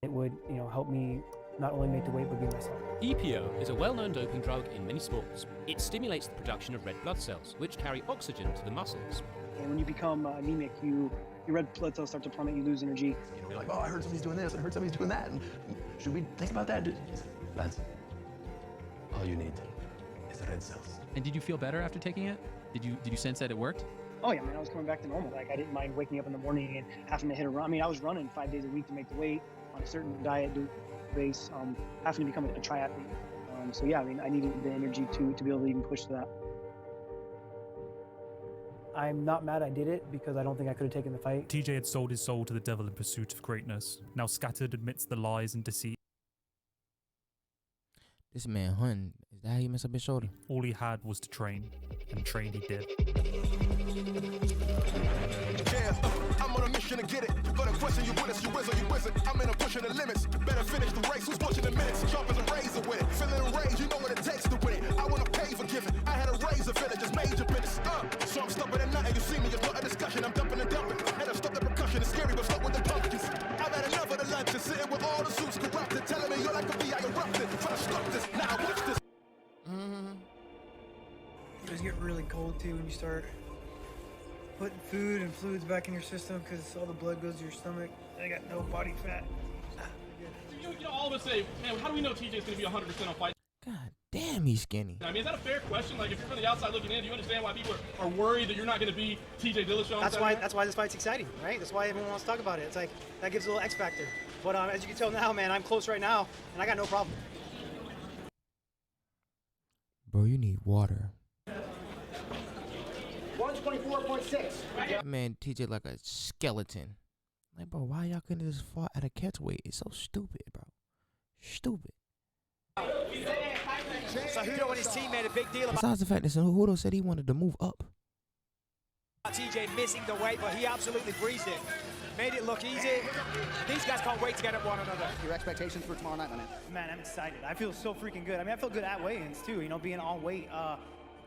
It would, you know, help me not only make the weight, but be myself. EPO is a well-known doping drug in many sports. It stimulates the production of red blood cells, which carry oxygen to the muscles. And when you become anemic, your red blood cells start to plummet, you lose energy. You know, you're like, oh, I heard somebody's doing this, I heard somebody's doing that. And should we think about that? Lads, all you need is the red cells. And did you feel better after taking it? Did you sense that it worked? Oh yeah, man, I was coming back to normal. Like I didn't mind waking up in the morning and having to hit a run. I mean, I was running 5 days a week to make the weight on a certain diet base, having to become a triathlete. So yeah, I mean, I needed the energy to be able to even push to that. I'm not mad I did it because I don't think I could have taken the fight. TJ had sold his soul to the devil in pursuit of greatness, now scattered amidst the lies and deceit. This man hunting. Is that how he messed up his shoulder? All he had was to train, and train he did. Yeah, I'm on a mission to get it. Gonna question you winners, you wizard, you wizard. I'm in a pushing the limits. Better finish the race, who's pushing the minutes? Sharp as a razor with it. Feeling rage, you know what it takes to win it. I wanna pay for giving. I had a razor filler, just major business. So I'm stumping at nothing. You see me, it's not a discussion. I'm dumping and dumping. And I stop the percussion. It's scary, but stop with the pumpkins. I've had enough of the lunches, sitting with all the suits corrupted. Telling me you're like a V, I erupted. Trying to stop this. Now watch this. It does get really cold too when you start putting food and fluids back in your system because all the blood goes to your stomach. I got no body fat. You know, all of us say, man, how do we know TJ's going to be 100% on fight? God damn, he's skinny. I mean, is that a fair question? Like, if you're from the outside looking in, do you understand why people are worried that you're not going to be TJ Dillashaw? That's why this fight's exciting, right? That's why everyone wants to talk about it. It's like, that gives a little X factor. But as you can tell now, man, I'm close right now, and I got no problem. Bro, you need water. 124.6. That man TJ like a skeleton. Like, bro, why y'all couldn't just fought at a catch weight? It's so stupid, bro. Stupid. Cejudo and his team made a big deal about Besides the fact that Cejudo said he wanted to move up. TJ missing the weight, but he absolutely breezed it. Made it look easy. These guys can't wait to get at one another. Your expectations for tomorrow night, man? Man, I'm excited. I feel so freaking good. I mean, I feel good at weigh-ins too, you know, being on weight.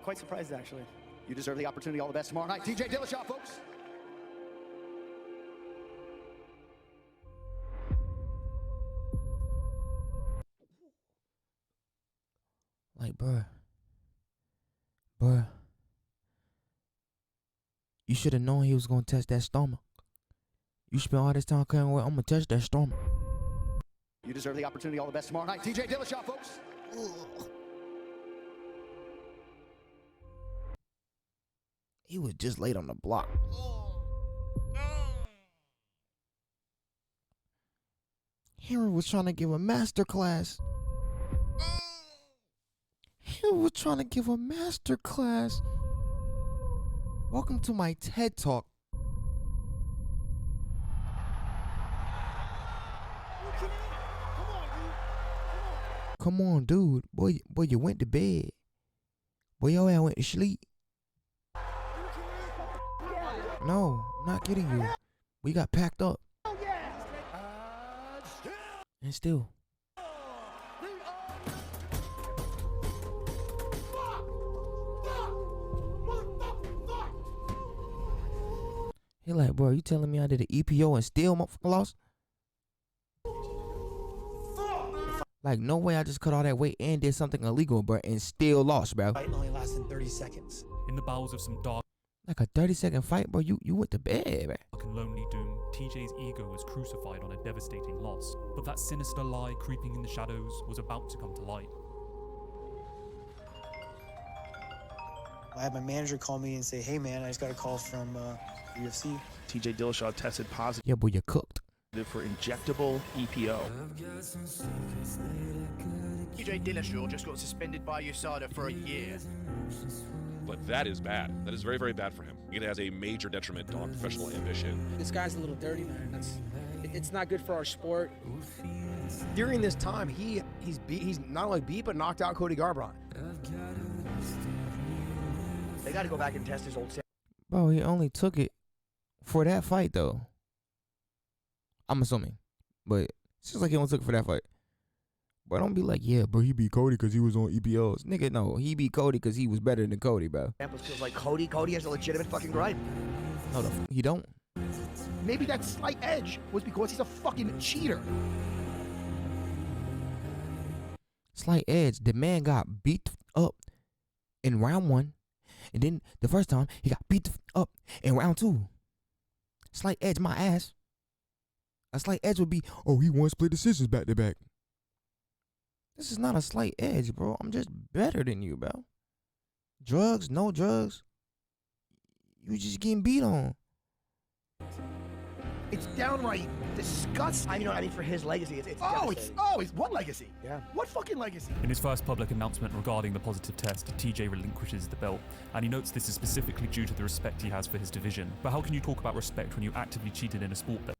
Quite surprised, actually. You deserve the opportunity. All the best tomorrow night. TJ Dillashaw, folks. Like, bruh. You should have known he was gonna touch that stomach. You spent all this time cutting away. I'm gonna touch that stomach. You deserve the opportunity. All the best tomorrow night. TJ Dillashaw, folks. He was just late on the block. Henry was trying to give a master class. He was trying to give a master class. Welcome to my TED Talk. Come on, dude. Boy, you went to bed. Boy, your ass went to sleep. No, I'm not kidding you. We got packed up. And still. He like, bro, you telling me I did an EPO and still motherfucking lost? Like, no way I just cut all that weight and did something illegal, bro, and still lost, bro. Fight only lasted 30 seconds. In the bowels of some dark Like a 30-second fight, bro, you went to bed, man. and lonely doom, TJ's ego was crucified on a devastating loss. But that sinister lie creeping in the shadows was about to come to light. I had my manager call me and say, hey man, I just got a call from UFC. TJ Dillashaw tested positive Yeah, boy, you cooked. for injectable EPO. TJ Dillashaw just got suspended by USADA for a year. But that is bad. That is very, very bad for him. It has a major detriment on professional ambition. This guy's a little dirty, man. It's not good for our sport. During this time, he's not only beat but knocked out Cody Garbrandt. They got to go back and test his old set. Bro, he only took it for that fight, though. I'm assuming. But it seems like he only took it for that fight. But don't be like, yeah, bro, he beat Cody because he was on EPOs. Nigga, no, he beat Cody because he was better than Cody, bro. Feels like Cody has a legitimate fucking gripe. No, he don't. Maybe that slight edge was because he's a fucking cheater. Slight edge. The man got beat up in round 1. And then the first time, he got beat up in round 2. Slight edge, my ass. A slight edge would be, oh, he won split decisions back to back. This is not a slight edge, bro. I'm just better than you, bro. Drugs, no drugs. You just getting beat on. It's downright disgusting. I mean, for his legacy, it's what legacy? Yeah. What fucking legacy? In his first public announcement regarding the positive test, TJ relinquishes the belt, and he notes this is specifically due to the respect he has for his division. But how can you talk about respect when you actively cheated in a sport that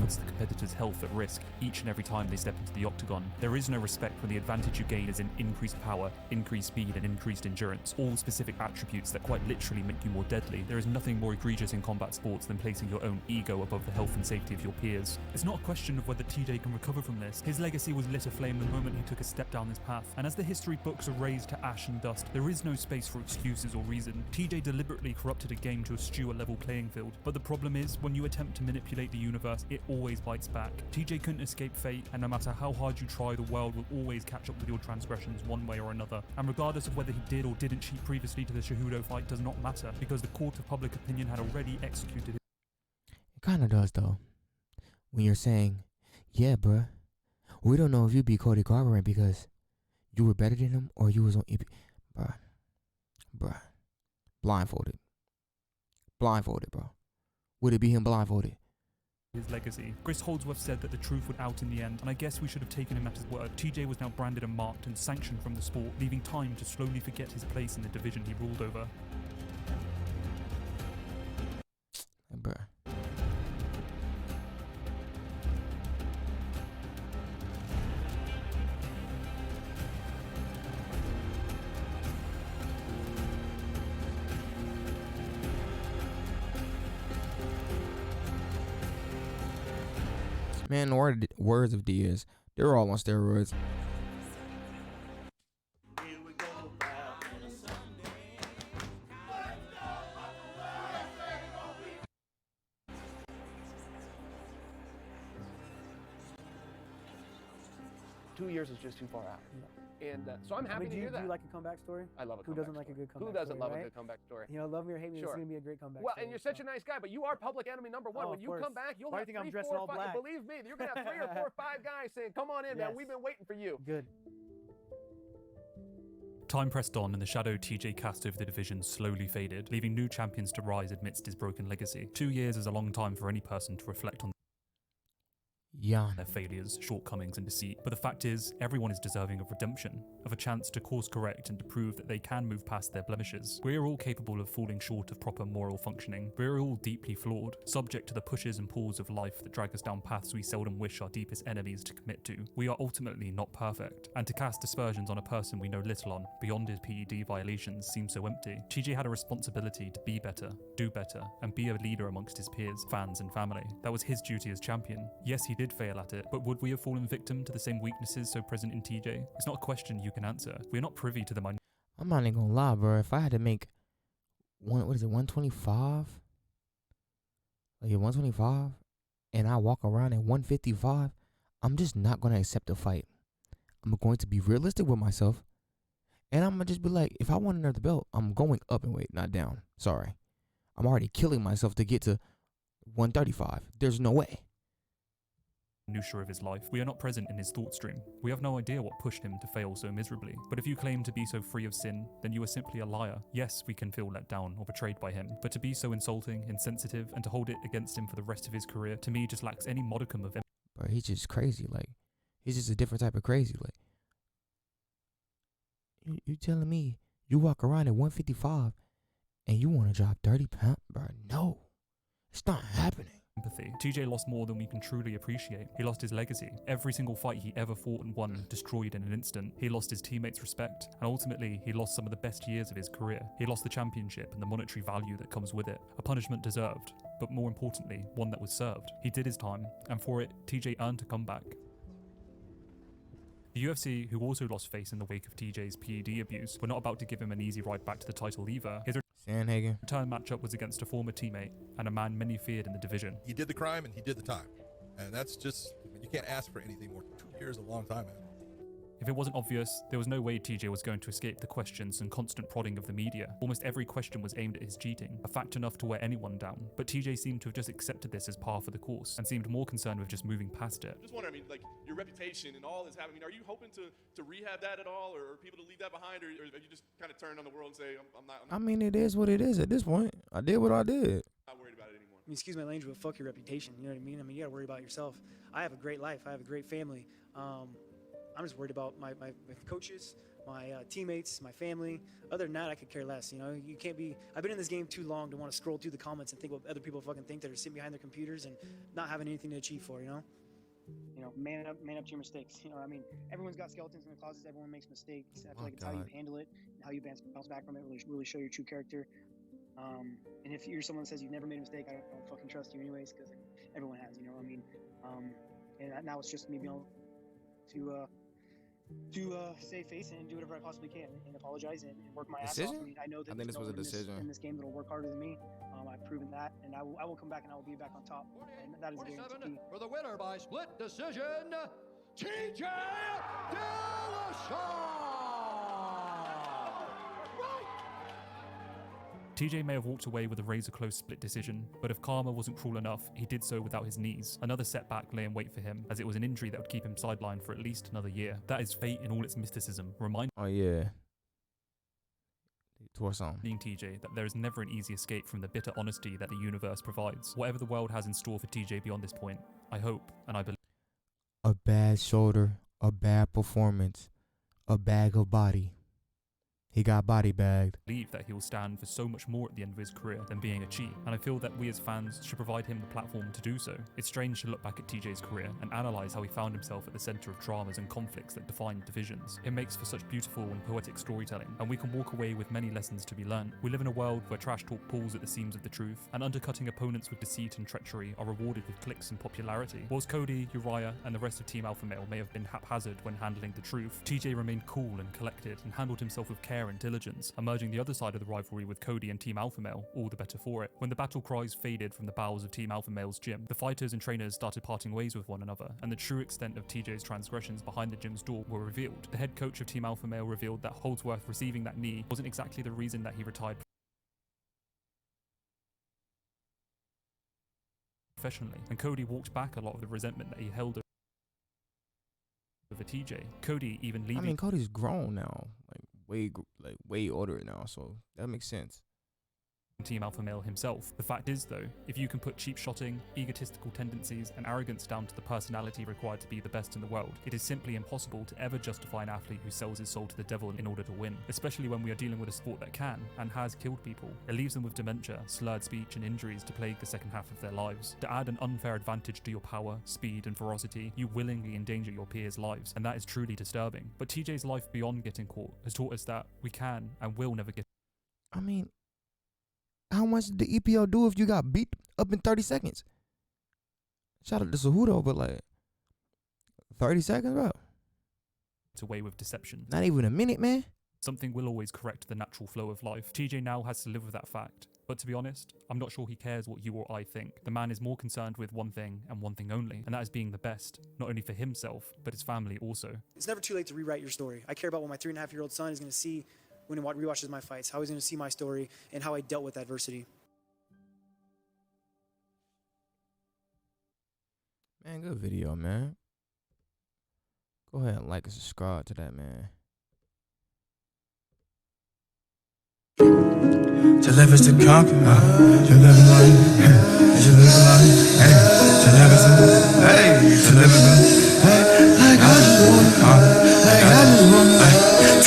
puts the competitor's health at risk each and every time they step into the octagon? There is no respect when the advantage you gain is in increased power, increased speed, and increased endurance, all specific attributes that quite literally make you more deadly. There is nothing more egregious in combat sports than placing your own ego above the health and safety of your peers. It's not a question of whether TJ can recover from this. His legacy was lit aflame the moment he took a step down this path, and as the history books are razed to ash and dust, there is no space for excuses or reason. TJ deliberately corrupted a game to eschew a level playing field, but the problem is, when you attempt to manipulate the universe, it always bites back. TJ couldn't escape fate, and no matter how hard you try, the world will always catch up with your transgressions one way or another. And regardless of whether he did or didn't cheat previously to the Cejudo fight does not matter, because the court of public opinion had already executed him. It kind of does, though. When you're saying, yeah, bruh, we don't know if you beat Cody Garbrandt because you were better than him or you was on EP. Bruh. Blindfolded, bro. Would it be him blindfolded? His legacy. Chris Holdsworth said that the truth would out in the end, and I guess we should have taken him at his word. TJ was now branded and marked and sanctioned from the sport, leaving time to slowly forget his place in the division he ruled over. Bruh. Man, the words of Diaz, they're all on steroids. Two years is just too far out. And so I'm happy to hear that. Do you like a comeback story? I love a Who comeback doesn't like a story. good comeback Who doesn't story, love right? a good comeback story? You know, love me or hate me, Sure. it's going to be a great comeback Well, story. and you're such a nice guy, but you are public enemy number one. Oh, When of you course. come back, you'll Why do have you think I'm 3, dressed 4, in all 5. black? Believe me, you're going to have 3 or 4 or 5 guys saying, come on in, man. Yes. We've been waiting for you. Good. Time pressed on, and the shadow TJ cast over the division slowly faded, leaving new champions to rise amidst his broken legacy. 2 years is a long time for any person to reflect on their failures, shortcomings, and deceit. But the fact is, everyone is deserving of redemption, of a chance to course correct and to prove that they can move past their blemishes. We're all capable of falling short of proper moral functioning. We're all deeply flawed, subject to the pushes and pulls of life that drag us down paths we seldom wish our deepest enemies to commit to. We are ultimately not perfect, and to cast aspersions on a person we know little on, beyond his PED violations, seems so empty. TJ had a responsibility to be better, do better, and be a leader amongst his peers, fans, and family. That was his duty as champion. Yes, he did fail at it, but would we have fallen victim to the same weaknesses so present in TJ? It's not a question you can answer. We're not privy to the I'm not even gonna lie, bro. If I had to make what is it, 125? Like 125, and I walk around at 155, I'm just not gonna accept the fight. I'm going to be realistic with myself, and I'm gonna just be like, if I want another belt, I'm going up in weight, not down. Sorry, I'm already killing myself to get to 135. There's no way. Minutiae of his life. We are not present in his thought stream. We have no idea what pushed him to fail so miserably. But if you claim to be so free of sin, then you are simply a liar. Yes, we can feel let down or betrayed by him, but to be so insulting, insensitive, and to hold it against him for the rest of his career, to me just lacks any modicum of Bro, he's just crazy. Like, he's just a different type of crazy. Like, you telling me you walk around at 155 and you want to drop 30 pounds? Bro, no, it's not happening. empathy. TJ lost more than we can truly appreciate. He lost his legacy. Every single fight he ever fought and won destroyed in an instant. He lost his teammates' respect, and ultimately he lost some of the best years of his career. He lost the championship and the monetary value that comes with it. A punishment deserved, but more importantly, one that was served. He did his time, and for it, TJ earned a comeback. The UFC, who also lost face in the wake of TJ's PED abuse, were not about to give him an easy ride back to the title either. His return matchup was against a former teammate and a man many feared in the division. He did the crime and he did the time. And that's just, you can't ask for anything more. 2 years is a long time, man. If it wasn't obvious, there was no way TJ was going to escape the questions and constant prodding of the media. Almost every question was aimed at his cheating, a fact enough to wear anyone down. But TJ seemed to have just accepted this as par for the course, and seemed more concerned with just moving past it. Just wondering, like, your reputation and all this happening, are you hoping to rehab that at all, or people to leave that behind, or have you just kind of turned on the world and say, I'm not I mean, it is what it is at this point. I did what I did. not worried about it anymore? I mean, excuse my language, but fuck your reputation. You know what I mean? I mean, you gotta worry about yourself. I have a great life. I have a great family. I'm just worried about my coaches, my teammates, my family. Other than that, I could care less. You know, you can't be. I've been in this game too long to want to scroll through the comments and think what other people fucking think that are sitting behind their computers and not having anything to achieve for. You know, man up to your mistakes. You know, I mean, everyone's got skeletons in their closets. Everyone makes mistakes. I feel like it's how you handle it and how you bounce back from it. Really show your true character. And if you're someone that says you've never made a mistake, I don't fucking trust you anyways, because everyone has. You know, I mean, and now it's just me being able to save face and do whatever I possibly can and apologize and work my ass off. I mean, I know that think this was a decision in this game that'll work harder than me. I've proven that, and I will come back and I will be back on top. And that is a guarantee. For the winner by split decision, TJ Dillashaw! TJ may have walked away with a razor-close split decision, but if karma wasn't cruel enough, he did so without his knees. Another setback lay in wait for him, as it was an injury that would keep him sidelined for at least another year. That is fate in all its mysticism, reminding TJ that there is never an easy escape from the bitter honesty that the universe provides. Whatever the world has in store for TJ beyond this point, I hope and I believe. A bad shoulder, a bad performance, a bag of body. He got body bagged. Believe that he will stand for so much more at the end of his career than being a cheat, and I feel that we as fans should provide him the platform to do so. It's strange to look back at TJ's career and analyse how he found himself at the centre of dramas and conflicts that defined divisions. It makes for such beautiful and poetic storytelling, and we can walk away with many lessons to be learned. We live in a world where trash talk pulls at the seams of the truth, and undercutting opponents with deceit and treachery are rewarded with clicks and popularity. Whilst Cody, Uriah, and the rest of Team Alpha Male may have been haphazard when handling the truth, TJ remained cool and collected and handled himself with care and diligence, emerging the other side of the rivalry with Cody and Team Alpha Male, all the better for it. When the battle cries faded from the bowels of Team Alpha Male's gym, the fighters and trainers started parting ways with one another, and the true extent of TJ's transgressions behind the gym's door were revealed. The head coach of Team Alpha Male revealed that Holdsworth receiving that knee wasn't exactly the reason that he retired professionally, and Cody walked back a lot of the resentment that he held over TJ. Cody even leaving. I mean, Cody's grown now, way older now, so that makes sense. Team Alpha Male himself. The fact is though, if you can put cheap shotting, egotistical tendencies, and arrogance down to the personality required to be the best in the world, it is simply impossible to ever justify an athlete who sells his soul to the devil in order to win, especially when we are dealing with a sport that can and has killed people. It leaves them with dementia, slurred speech, and injuries to plague the second half of their lives. To add an unfair advantage to your power, speed, and ferocity, you willingly endanger your peers' lives, and that is truly disturbing. But TJ's life beyond getting caught has taught us that we can and will never get. I mean, how much did the EPL do if you got beat up in 30 seconds? Shout out to Cejudo, but like 30 seconds, bro. Away with deception. Not even a minute, man. Something will always correct the natural flow of life. TJ now has to live with that fact. But to be honest, I'm not sure he cares what you or I think. The man is more concerned with one thing and one thing only, and that is being the best, not only for himself, but his family also. It's never too late to rewrite your story. I care about what my 3.5-year-old son is going to see when he rewatches my fights, how he's going to see my story, and how I dealt with adversity. Man, good video, man. Go ahead and like and subscribe to that, man. To live is to conquer, to live in life, to live in life, to live is to live is like I just want,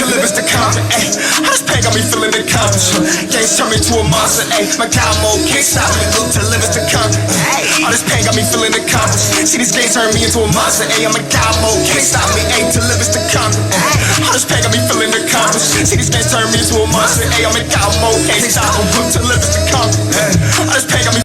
To live is to conquer, ayy. How this pain got me feeling accomplished? Games turn me to a monster, ayy. My God mode can't stop me. To live is to conquer, ayy. All this pain got me feeling accomplished. See these games turn me into a monster, ayy. I'm a God mode can't stop me, ayy. To live is to conquer, ayy. All this pain got me feeling accomplished. See these games turn me into a monster, ayy. I'm a God mode can't stop me. To live is to conquer, ayy. All this pain got me